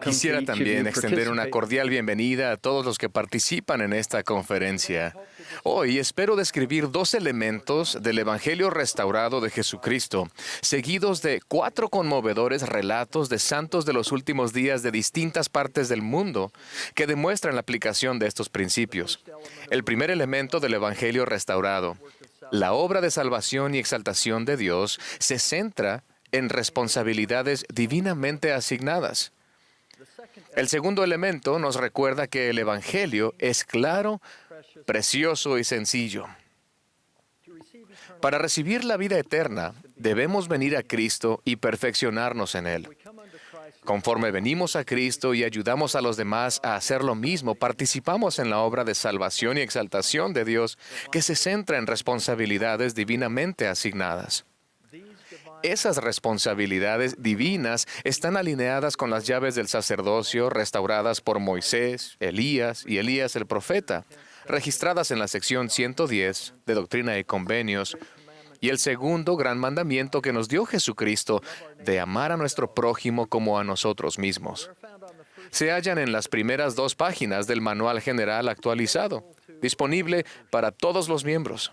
Quisiera también extender una cordial bienvenida a todos los que participan en esta conferencia. Hoy espero describir 2 elementos del Evangelio restaurado de Jesucristo, seguidos de 4 conmovedores relatos de santos de los últimos días de distintas partes del mundo que demuestran la aplicación de estos principios. El primer elemento del Evangelio restaurado, la obra de salvación y exaltación de Dios, se centra en responsabilidades divinamente asignadas. El segundo elemento nos recuerda que el Evangelio es claro, precioso y sencillo. Para recibir la vida eterna, debemos venir a Cristo y perfeccionarnos en Él. Conforme venimos a Cristo y ayudamos a los demás a hacer lo mismo, participamos en la obra de salvación y exaltación de Dios que se centra en responsabilidades divinamente asignadas. Esas responsabilidades divinas están alineadas con las llaves del sacerdocio restauradas por Moisés, Elías y Elías el profeta, registradas en la sección 110 de Doctrina y Convenios, y el segundo gran mandamiento que nos dio Jesucristo de amar a nuestro prójimo como a nosotros mismos. Se hallan en las primeras 2 páginas del Manual General actualizado, disponible para todos los miembros.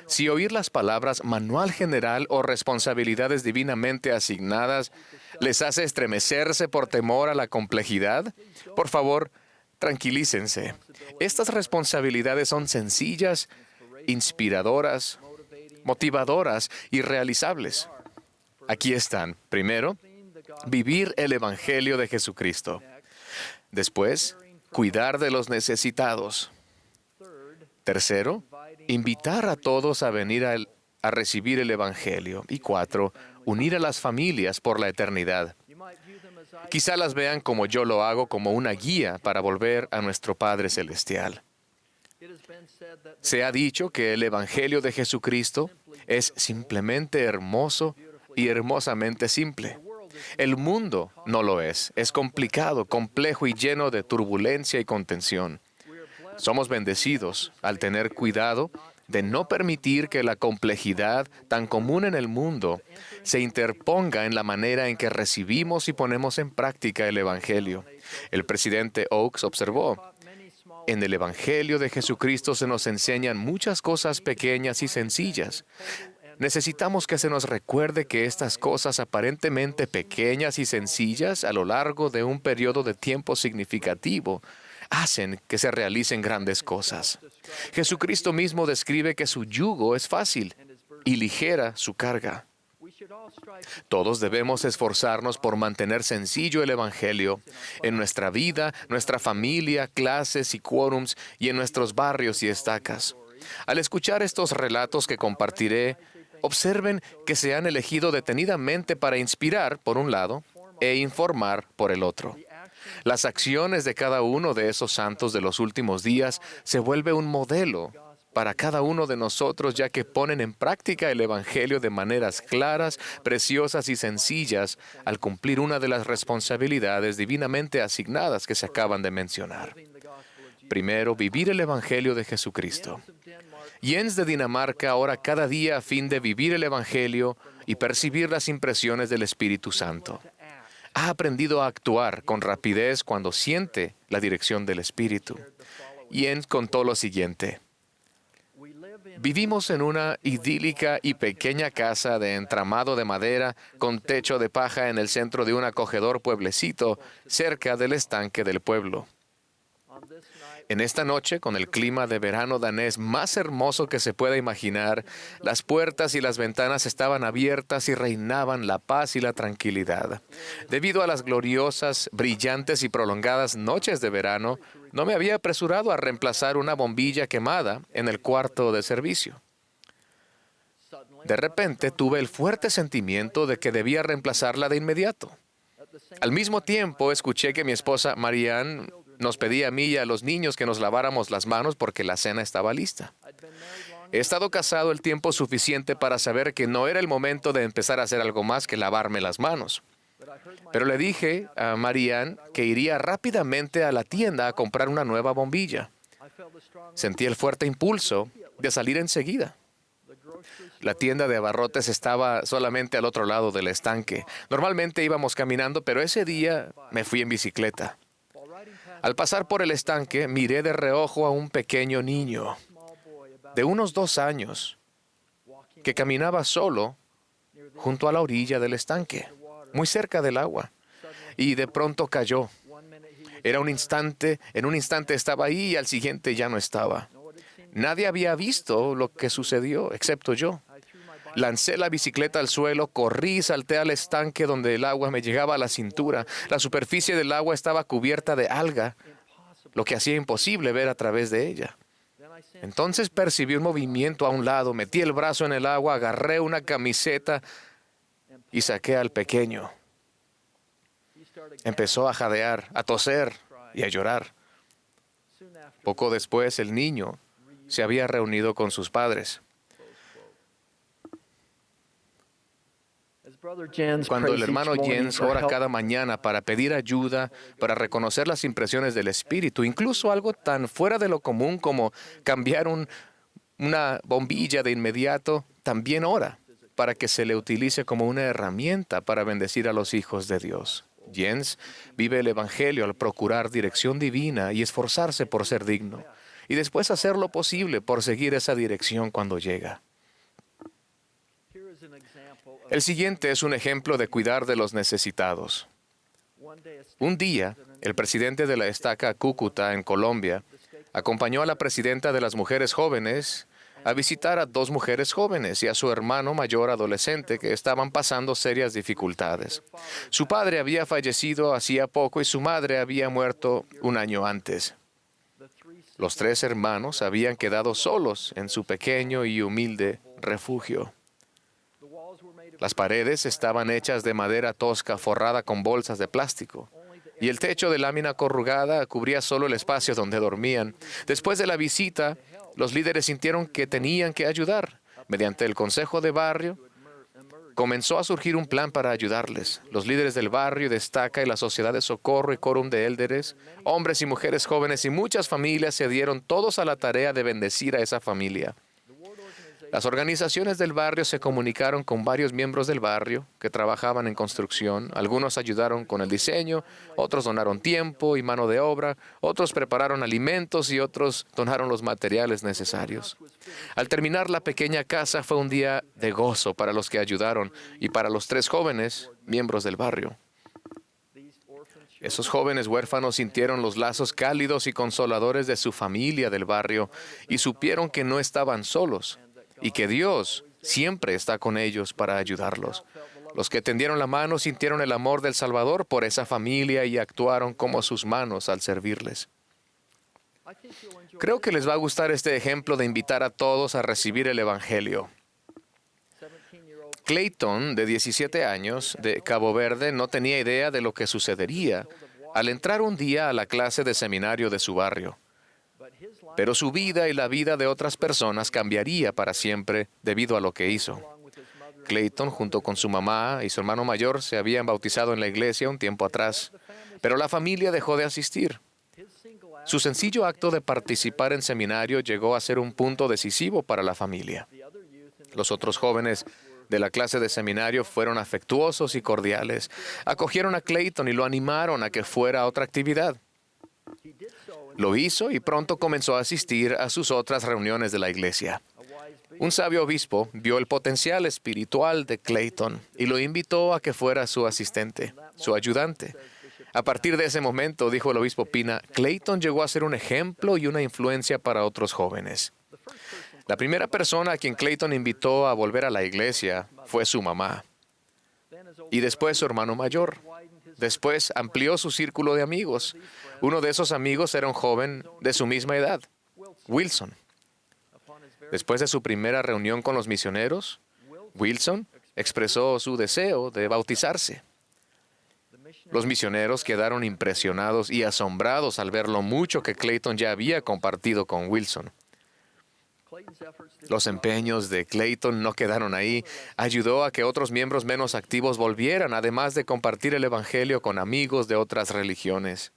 Si oír las palabras manual general o responsabilidades divinamente asignadas les hace estremecerse por temor a la complejidad, por favor, tranquilícense. Estas responsabilidades son sencillas, inspiradoras, motivadoras y realizables. Aquí están. Primero, vivir el Evangelio de Jesucristo. Después, cuidar de los necesitados. Tercero, invitar a todos a venir a recibir el Evangelio. Y 4, unir a las familias por la eternidad. Quizá las vean como yo lo hago, como una guía para volver a nuestro Padre Celestial. Se ha dicho que el Evangelio de Jesucristo es simplemente hermoso y hermosamente simple. El mundo no lo es. Es complicado, complejo y lleno de turbulencia y contención. Somos bendecidos al tener cuidado de no permitir que la complejidad tan común en el mundo se interponga en la manera en que recibimos y ponemos en práctica el Evangelio. El presidente Oaks observó: en el Evangelio de Jesucristo se nos enseñan muchas cosas pequeñas y sencillas. Necesitamos que se nos recuerde que estas cosas aparentemente pequeñas y sencillas a lo largo de un periodo de tiempo significativo hacen que se realicen grandes cosas. Jesucristo mismo describe que su yugo es fácil y ligera su carga. Todos debemos esforzarnos por mantener sencillo el Evangelio en nuestra vida, nuestra familia, clases y quórums y en nuestros barrios y estacas. Al escuchar estos relatos que compartiré, observen que se han elegido detenidamente para inspirar, por un lado, e informar, por el otro. Las acciones de cada uno de esos santos de los últimos días se vuelve un modelo para cada uno de nosotros, ya que ponen en práctica el Evangelio de maneras claras, preciosas y sencillas al cumplir una de las responsabilidades divinamente asignadas que se acaban de mencionar. Primero, vivir el Evangelio de Jesucristo. Jens de Dinamarca ora cada día a fin de vivir el Evangelio y percibir las impresiones del Espíritu Santo. Ha aprendido a actuar con rapidez cuando siente la dirección del Espíritu. Jens contó lo siguiente: vivimos en una idílica y pequeña casa de entramado de madera con techo de paja en el centro de un acogedor pueblecito cerca del estanque del pueblo. En esta noche, con el clima de verano danés más hermoso que se pueda imaginar, las puertas y las ventanas estaban abiertas y reinaban la paz y la tranquilidad. Debido a las gloriosas, brillantes y prolongadas noches de verano, no me había apresurado a reemplazar una bombilla quemada en el cuarto de servicio. De repente tuve el fuerte sentimiento de que debía reemplazarla de inmediato. Al mismo tiempo, escuché que mi esposa Marianne nos pedía a mí y a los niños que nos laváramos las manos porque la cena estaba lista. He estado casado el tiempo suficiente para saber que no era el momento de empezar a hacer algo más que lavarme las manos. Pero le dije a Marianne que iría rápidamente a la tienda a comprar una nueva bombilla. Sentí el fuerte impulso de salir enseguida. La tienda de abarrotes estaba solamente al otro lado del estanque. Normalmente íbamos caminando, pero ese día me fui en bicicleta. Al pasar por el estanque, miré de reojo a un pequeño niño de unos 2 años que caminaba solo junto a la orilla del estanque, muy cerca del agua, y de pronto cayó. En un instante estaba ahí y al siguiente ya no estaba. Nadie había visto lo que sucedió, excepto yo. Lancé la bicicleta al suelo, corrí y salté al estanque donde el agua me llegaba a la cintura. La superficie del agua estaba cubierta de alga, lo que hacía imposible ver a través de ella. Entonces percibí un movimiento a un lado, metí el brazo en el agua, agarré una camiseta y saqué al pequeño. Empezó a jadear, a toser y a llorar. Poco después, el niño se había reunido con sus padres. Cuando el hermano Jens ora cada mañana para pedir ayuda, para reconocer las impresiones del Espíritu, incluso algo tan fuera de lo común como cambiar una bombilla de inmediato, también ora para que se le utilice como una herramienta para bendecir a los hijos de Dios. Jens vive el Evangelio al procurar dirección divina y esforzarse por ser digno, y después hacer lo posible por seguir esa dirección cuando llega. El siguiente es un ejemplo de cuidar de los necesitados. Un día, el presidente de la estaca Cúcuta, en Colombia, acompañó a la presidenta de las mujeres jóvenes a visitar a 2 mujeres jóvenes y a su hermano mayor adolescente que estaban pasando serias dificultades. Su padre había fallecido hacía poco y su madre había muerto un año antes. Los 3 hermanos habían quedado solos en su pequeño y humilde refugio. Las paredes estaban hechas de madera tosca forrada con bolsas de plástico, y el techo de lámina corrugada cubría solo el espacio donde dormían. Después de la visita, los líderes sintieron que tenían que ayudar. Mediante el consejo de barrio, comenzó a surgir un plan para ayudarles. Los líderes del barrio de Estaca y la Sociedad de Socorro y Quórum de Élderes, hombres y mujeres jóvenes y muchas familias se dieron todos a la tarea de bendecir a esa familia. Las organizaciones del barrio se comunicaron con varios miembros del barrio que trabajaban en construcción. Algunos ayudaron con el diseño, otros donaron tiempo y mano de obra, otros prepararon alimentos y otros donaron los materiales necesarios. Al terminar la pequeña casa fue un día de gozo para los que ayudaron y para los 3 jóvenes miembros del barrio. Esos jóvenes huérfanos sintieron los lazos cálidos y consoladores de su familia del barrio y supieron que no estaban solos y que Dios siempre está con ellos para ayudarlos. Los que tendieron la mano sintieron el amor del Salvador por esa familia y actuaron como sus manos al servirles. Creo que les va a gustar este ejemplo de invitar a todos a recibir el Evangelio. Clayton, de 17 años, de Cabo Verde, no tenía idea de lo que sucedería al entrar un día a la clase de seminario de su barrio. Pero su vida y la vida de otras personas cambiaría para siempre debido a lo que hizo. Clayton, junto con su mamá y su hermano mayor, se habían bautizado en la iglesia un tiempo atrás, pero la familia dejó de asistir. Su sencillo acto de participar en seminario llegó a ser un punto decisivo para la familia. Los otros jóvenes de la clase de seminario fueron afectuosos y cordiales. Acogieron a Clayton y lo animaron a que fuera a otra actividad. Lo hizo y pronto comenzó a asistir a sus otras reuniones de la iglesia. Un sabio obispo vio el potencial espiritual de Clayton y lo invitó a que fuera su asistente, su ayudante. A partir de ese momento, dijo el obispo Pina, Clayton llegó a ser un ejemplo y una influencia para otros jóvenes. La primera persona a quien Clayton invitó a volver a la iglesia fue su mamá, y después su hermano mayor. Después amplió su círculo de amigos. Uno de esos amigos era un joven de su misma edad, Wilson. Después de su primera reunión con los misioneros, Wilson expresó su deseo de bautizarse. Los misioneros quedaron impresionados y asombrados al ver lo mucho que Clayton ya había compartido con Wilson. Los empeños de Clayton no quedaron ahí. Ayudó a que otros miembros menos activos volvieran, además de compartir el Evangelio con amigos de otras religiones.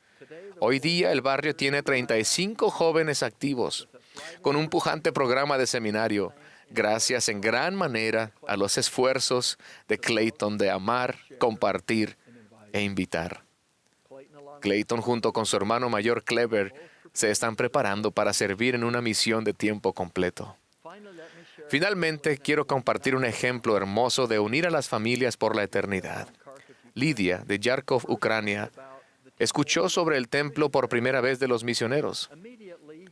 Hoy día el barrio tiene 35 jóvenes activos, con un pujante programa de seminario, gracias en gran manera a los esfuerzos de Clayton de amar, compartir e invitar. Clayton, junto con su hermano mayor Clever, se están preparando para servir en una misión de tiempo completo. Finalmente, quiero compartir un ejemplo hermoso de unir a las familias por la eternidad. Lidia, de Yarkov, Ucrania, escuchó sobre el templo por primera vez de los misioneros.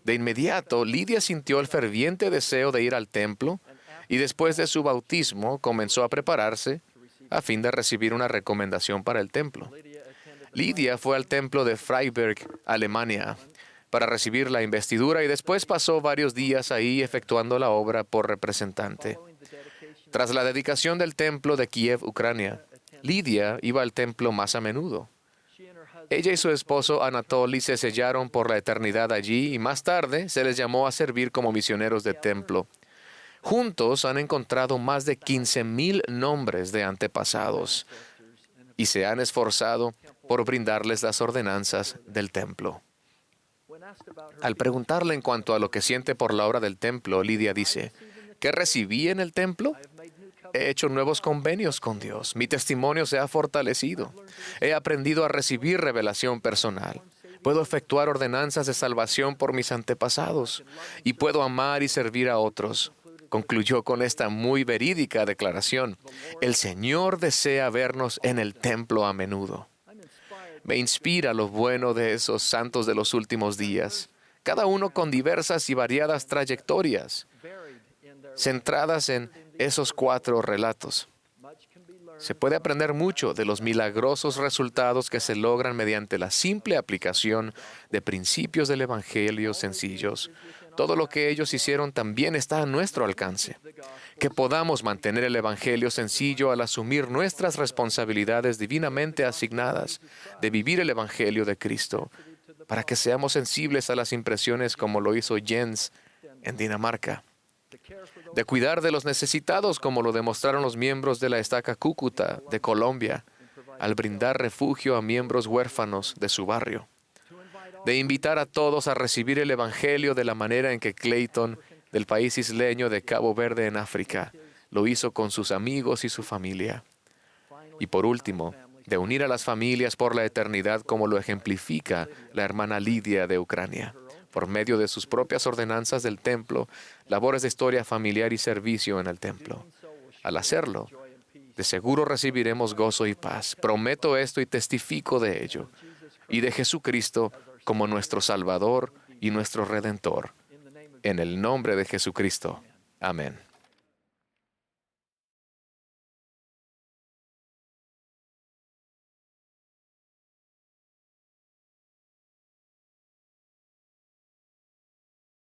De inmediato, Lidia sintió el ferviente deseo de ir al templo y después de su bautismo comenzó a prepararse a fin de recibir una recomendación para el templo. Lidia fue al templo de Freiberg, Alemania, para recibir la investidura y después pasó varios días ahí efectuando la obra por representante. Tras la dedicación del templo de Kiev, Ucrania, Lidia iba al templo más a menudo. Ella y su esposo Anatoly se sellaron por la eternidad allí y más tarde se les llamó a servir como misioneros de templo. Juntos han encontrado más de 15,000 nombres de antepasados y se han esforzado por brindarles las ordenanzas del templo. Al preguntarle en cuanto a lo que siente por la obra del templo, Lidia dice, ¿qué recibí en el templo? He hecho nuevos convenios con Dios. Mi testimonio se ha fortalecido. He aprendido a recibir revelación personal. Puedo efectuar ordenanzas de salvación por mis antepasados y puedo amar y servir a otros. Concluyó con esta muy verídica declaración. El Señor desea vernos en el templo a menudo. Me inspira lo bueno de esos santos de los últimos días, cada uno con diversas y variadas trayectorias, centradas en esos 4 relatos. Se puede aprender mucho de los milagrosos resultados que se logran mediante la simple aplicación de principios del Evangelio sencillos. Todo lo que ellos hicieron también está a nuestro alcance. Que podamos mantener el Evangelio sencillo al asumir nuestras responsabilidades divinamente asignadas de vivir el Evangelio de Cristo, para que seamos sensibles a las impresiones como lo hizo Jens en Dinamarca. De cuidar de los necesitados como lo demostraron los miembros de la Estaca Cúcuta de Colombia, al brindar refugio a miembros huérfanos de su barrio. De invitar a todos a recibir el Evangelio de la manera en que Clayton, del país isleño de Cabo Verde en África, lo hizo con sus amigos y su familia. Y por último, de unir a las familias por la eternidad como lo ejemplifica la hermana Lidia de Ucrania, por medio de sus propias ordenanzas del templo, labores de historia familiar y servicio en el templo. Al hacerlo, de seguro recibiremos gozo y paz. Prometo esto y testifico de ello. Y de Jesucristo como nuestro Salvador y nuestro Redentor. En el nombre de Jesucristo. Amén.